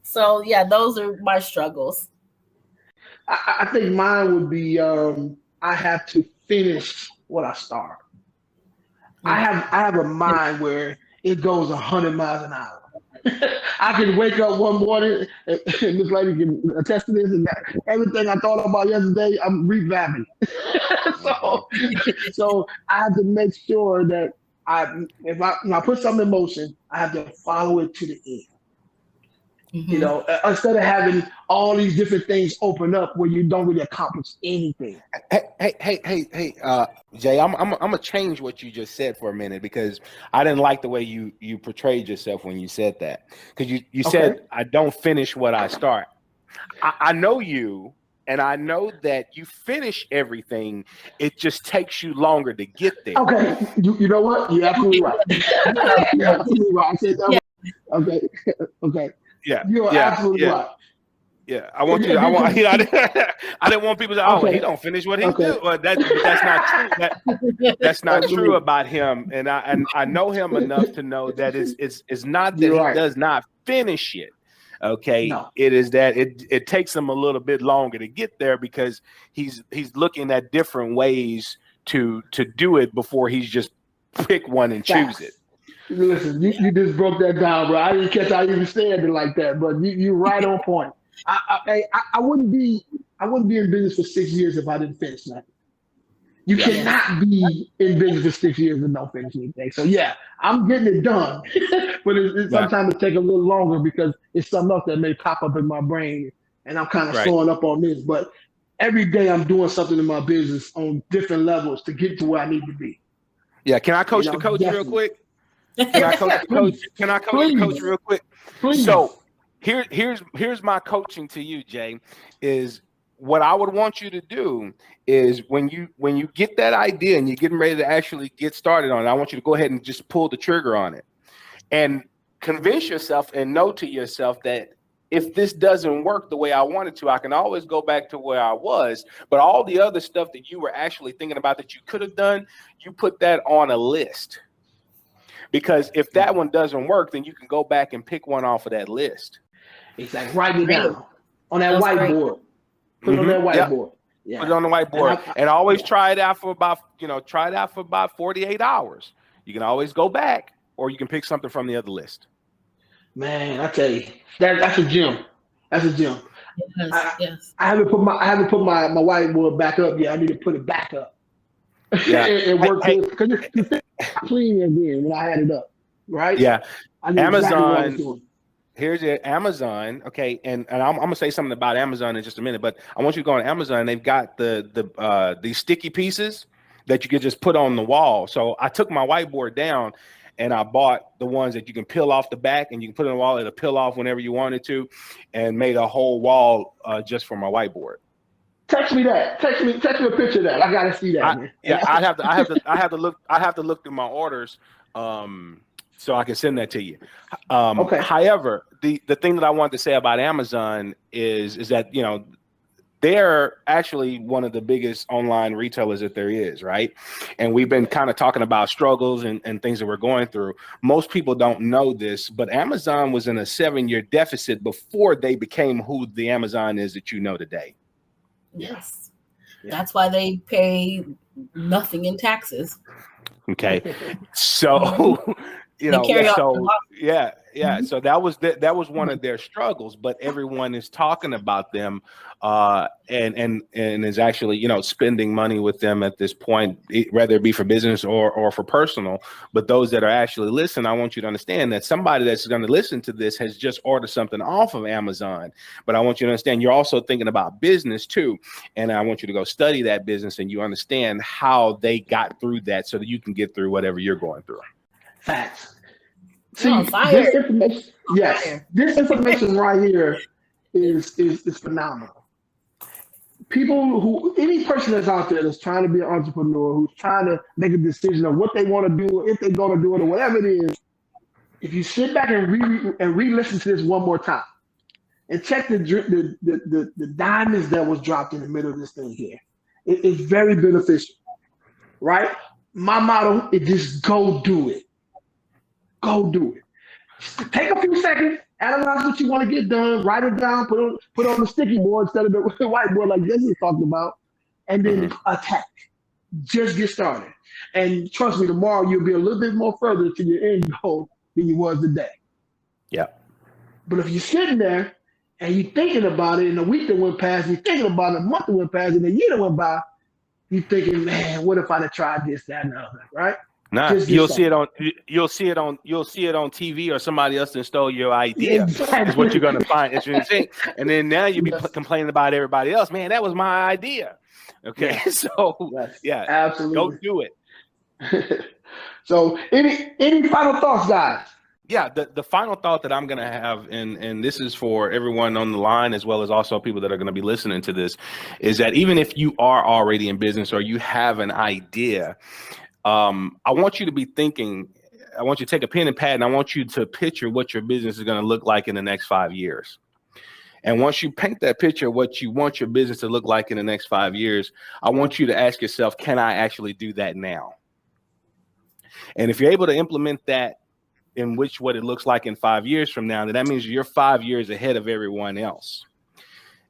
[SPEAKER 2] So yeah, those are my struggles.
[SPEAKER 1] I think mine would be I have to finish what I start. I have a mind where it goes 100 miles an hour. I can wake up one morning, and this lady can attest to this, and everything I thought about yesterday, I'm revamping. so I have to make sure that if I put something in motion, I have to follow it to the end.
[SPEAKER 2] Mm-hmm.
[SPEAKER 1] Instead of having all these different things open up where you don't really accomplish anything.
[SPEAKER 3] Hey, Jay, I'm gonna change what you just said for a minute, because I didn't like the way you portrayed yourself when you said that. Because you said, I don't finish what I start. I know you, and I know that you finish everything. It just takes you longer to get there.
[SPEAKER 1] Okay, you know what? You're absolutely right. You're absolutely right. I said that. Yeah. Okay.
[SPEAKER 3] Yeah,
[SPEAKER 1] you're absolutely right.
[SPEAKER 3] Yeah, I didn't want people to say, "Oh, he don't finish what he do." Well, that's not true. That's not true about him, and I know him enough to know that it's not that he does not finish it. Okay, no. It is that it takes him a little bit longer to get there, because he's looking at different ways to do it before he's just pick one and choose it.
[SPEAKER 1] Listen, you just broke that down, bro. I didn't catch how you said it like that, but you're right on point. I wouldn't be in business for 6 years if I didn't finish nothing. You cannot be in business for 6 years and don't finish anything. So yeah, I'm getting it done, but sometimes it takes a little longer because it's something else that may pop up in my brain, and I'm kind of slowing up on this. But every day I'm doing something in my business on different levels to get to where I need to be.
[SPEAKER 3] Yeah, can I coach the coach real quick? Can I coach the coach real quick?
[SPEAKER 1] Please.
[SPEAKER 3] So here's my coaching to you, Jay, is what I would want you to do is when you get that idea and you're getting ready to actually get started on it, I want you to go ahead and just pull the trigger on it and convince yourself and know to yourself that if this doesn't work the way I wanted to, I can always go back to where I was. But all the other stuff that you were actually thinking about that you could have done, you put that on a list. Because if that one doesn't work, then you can go back and pick one off of that list.
[SPEAKER 1] Exactly. Write it down on that whiteboard. Put it on that whiteboard. Yeah.
[SPEAKER 3] Put it on the whiteboard. And always try it out for about, 48 hours. You can always go back, or you can pick something from the other list.
[SPEAKER 1] Man, I tell you, that's a gem. That's a gem.
[SPEAKER 2] Yes.
[SPEAKER 1] I haven't put my whiteboard back up yet. I need to put it back up.
[SPEAKER 3] Yeah.
[SPEAKER 1] It worked because it's clean again when I had it up. Right?
[SPEAKER 3] Yeah.
[SPEAKER 1] Amazon.
[SPEAKER 3] Here's it, Amazon. Okay, and I'm gonna say something about Amazon in just a minute, but I want you to go on Amazon. They've got these sticky pieces that you could just put on the wall. So I took my whiteboard down and I bought the ones that you can peel off the back and you can put it on the wall. It'll peel off whenever you wanted to, and made a whole wall just for my whiteboard.
[SPEAKER 1] Text me that. Text me a picture of that. I gotta see that. Man.
[SPEAKER 3] Yeah, I have to look through my orders. So I can send that to you. Okay. However, the thing that I wanted to say about Amazon is that, they're actually one of the biggest online retailers that there is, right? And we've been kind of talking about struggles and things that we're going through. Most people don't know this, but Amazon was in a 7-year deficit before they became who the Amazon is that you know today.
[SPEAKER 2] Yes. Yeah. That's why they pay nothing in taxes.
[SPEAKER 3] Okay. So... So that was one of their struggles, but everyone is talking about them and is actually spending money with them at this point, whether it be for business or for personal. But those that are actually listening, I want you to understand that somebody that's going to listen to this has just ordered something off of Amazon. But I want you to understand you're also thinking about business too, and I want you to go study that business and you understand how they got through that so that you can get through whatever you're going through.
[SPEAKER 1] Facts. See, this information, this information right here is phenomenal. Any person that's out there that's trying to be an entrepreneur, who's trying to make a decision of what they want to do, if they're going to do it, or whatever it is, if you sit back and re-listen to this one more time, and check the diamonds that was dropped in the middle of this thing here, it's very beneficial, right? My motto is just go do it. Go do it. Take a few seconds, analyze what you want to get done, write it down, put on the sticky board instead of the whiteboard like this is talking about, and then attack. Just get started. And trust me, tomorrow you'll be a little bit more further to your end goal than you was today.
[SPEAKER 3] Yeah.
[SPEAKER 1] But if you're sitting there and you're thinking about it, and a week that went past, you're thinking about it, a month that went past, and a year that went by, you're thinking, man, what if I'd have tried this, that, and the other, right?
[SPEAKER 3] Nah, you'll see it on TV, or somebody else that stole your idea. Exactly. Is what you're gonna find. And then now you be complaining about everybody else. Man, that was my idea. Okay, so
[SPEAKER 1] absolutely,
[SPEAKER 3] go do it.
[SPEAKER 1] So, any final thoughts, guys?
[SPEAKER 3] Yeah, the final thought that I'm going to have, and this is for everyone on the line as well as also people that are going to be listening to this, is that even if you are already in business or you have an idea, I want you to be thinking, I want you to take a pen and pad, and I want you to picture what your business is going to look like in the next 5 years. And once you paint that picture, what you want your business to look like in the next 5 years, I want you to ask yourself, can I actually do that now? And if you're able to implement that in what it looks like in 5 years from now, then that means you're 5 years ahead of everyone else.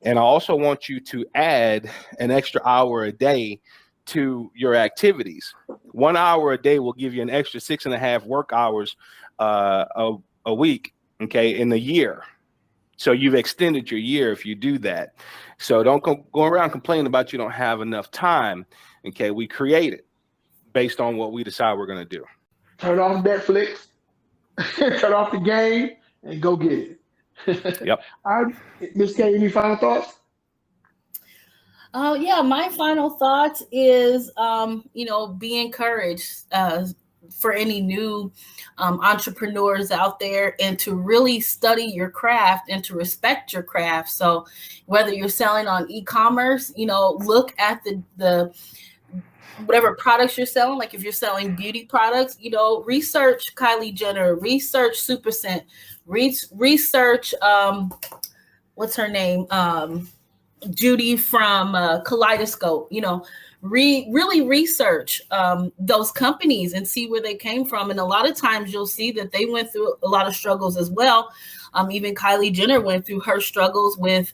[SPEAKER 3] And I also want you to add an extra hour a day to your activities. 1 hour a day will give you an extra 6.5 work hours a week, okay, in a year. So you've extended your year if you do that. So don't go around complaining about you don't have enough time. Okay, we create it based on what we decide we're going to do.
[SPEAKER 1] Turn off Netflix, turn off the game, and go get it.
[SPEAKER 3] Yep.
[SPEAKER 1] All right, Ms. K, any final thoughts?
[SPEAKER 2] Yeah, my final thought is, be encouraged for any new entrepreneurs out there, and to really study your craft and to respect your craft. So whether you're selling on e-commerce, look at the whatever products you're selling. Like if you're selling beauty products, research Kylie Jenner, research Super Scent, research what's her name? Judy from Kaleidoscope, really research those companies and see where they came from. And a lot of times you'll see that they went through a lot of struggles as well. Even Kylie Jenner went through her struggles with,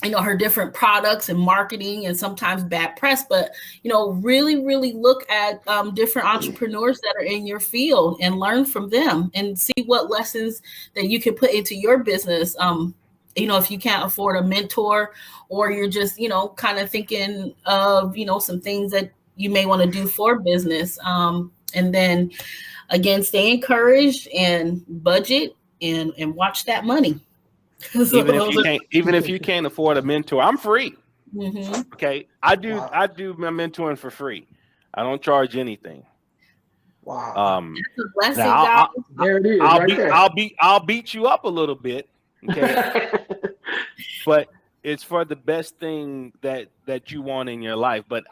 [SPEAKER 2] her different products and marketing and sometimes bad press, but, really, really look at different entrepreneurs that are in your field and learn from them and see what lessons that you can put into your business. If you can't afford a mentor, or you're just, kind of thinking of, some things that you may want to do for business. And then again, stay encouraged and budget and watch that money.
[SPEAKER 3] Even if you can't afford a mentor, I'm free.
[SPEAKER 2] Mm-hmm.
[SPEAKER 3] Okay. I do my mentoring for free. I don't charge anything.
[SPEAKER 1] Wow.
[SPEAKER 2] That's a blessing, guys.
[SPEAKER 1] There it is.
[SPEAKER 3] I'll beat you up a little bit. Okay. But it's for the best thing that you want in your life. But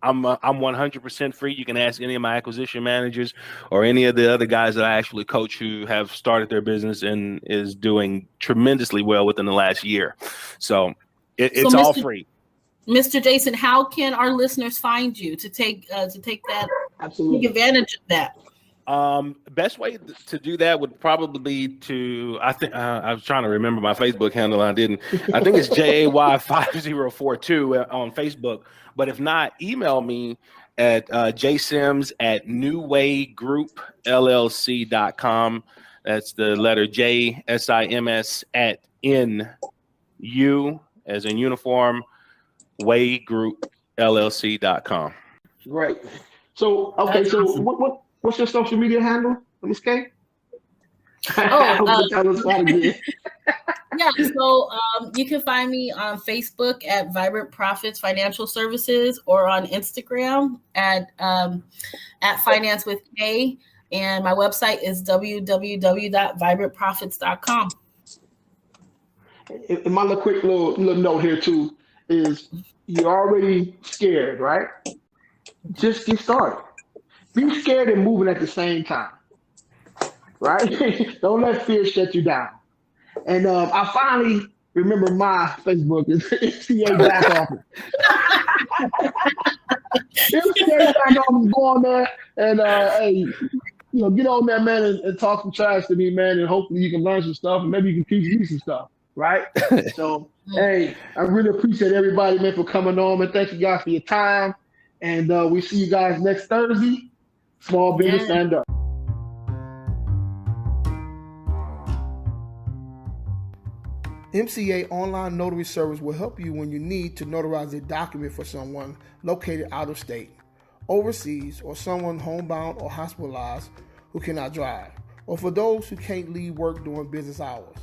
[SPEAKER 3] I'm 100% free. You can ask any of my acquisition managers or any of the other guys that I actually coach who have started their business and is doing tremendously well within the last year. So it's all free.
[SPEAKER 2] Mr. Jason, how can our listeners find you to take that,
[SPEAKER 1] absolutely,
[SPEAKER 2] take advantage of that?
[SPEAKER 3] Best way to do that would probably be I was trying to remember my Facebook handle. I didn't. I think it's JAY5042 on Facebook. But if not, email me at jsims@newwaygroupllc.com. That's the letter J SIMS @NU as in uniform waygroup.llc.com.
[SPEAKER 1] Great. So awesome. What's your social media handle, Ms. K?
[SPEAKER 2] Yeah, so you can find me on Facebook at Vibrant Profits Financial Services, or on Instagram at Finance with K, and my website is www.vibrantprofits.com.
[SPEAKER 1] And my quick little note here too is, you're already scared, right? Just get started. Be scared and moving at the same time, right? Don't let fear shut you down. And I finally remember my Facebook is MCA back office. MCA back office, go on there and hey, get on there, man, and talk some trash to me, man, and hopefully you can learn some stuff and maybe you can teach me some stuff, right? So, hey, I really appreciate everybody, man, for coming on, and thank you guys for your time. And we see you guys next Thursday. Small Business Stand Up. MCA Online Notary Service will help you when you need to notarize a document for someone located out of state, overseas, or someone homebound or hospitalized who cannot drive, or for those who can't leave work during business hours.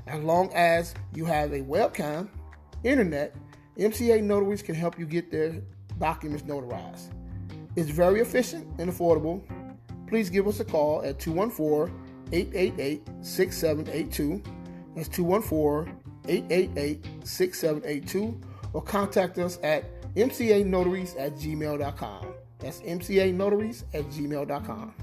[SPEAKER 1] As long as you have a webcam, internet, MCA notaries can help you get their documents notarized. It's very efficient and affordable. Please give us a call at 214-888-6782. That's 214-888-6782. Or contact us at mcanotaries@gmail.com. That's mcanotaries@gmail.com.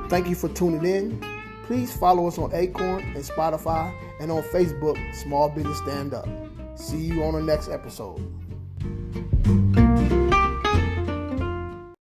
[SPEAKER 1] Thank you for tuning in. Please follow us on Acorn and Spotify, and on Facebook, Small Business Stand Up. See you on the next episode.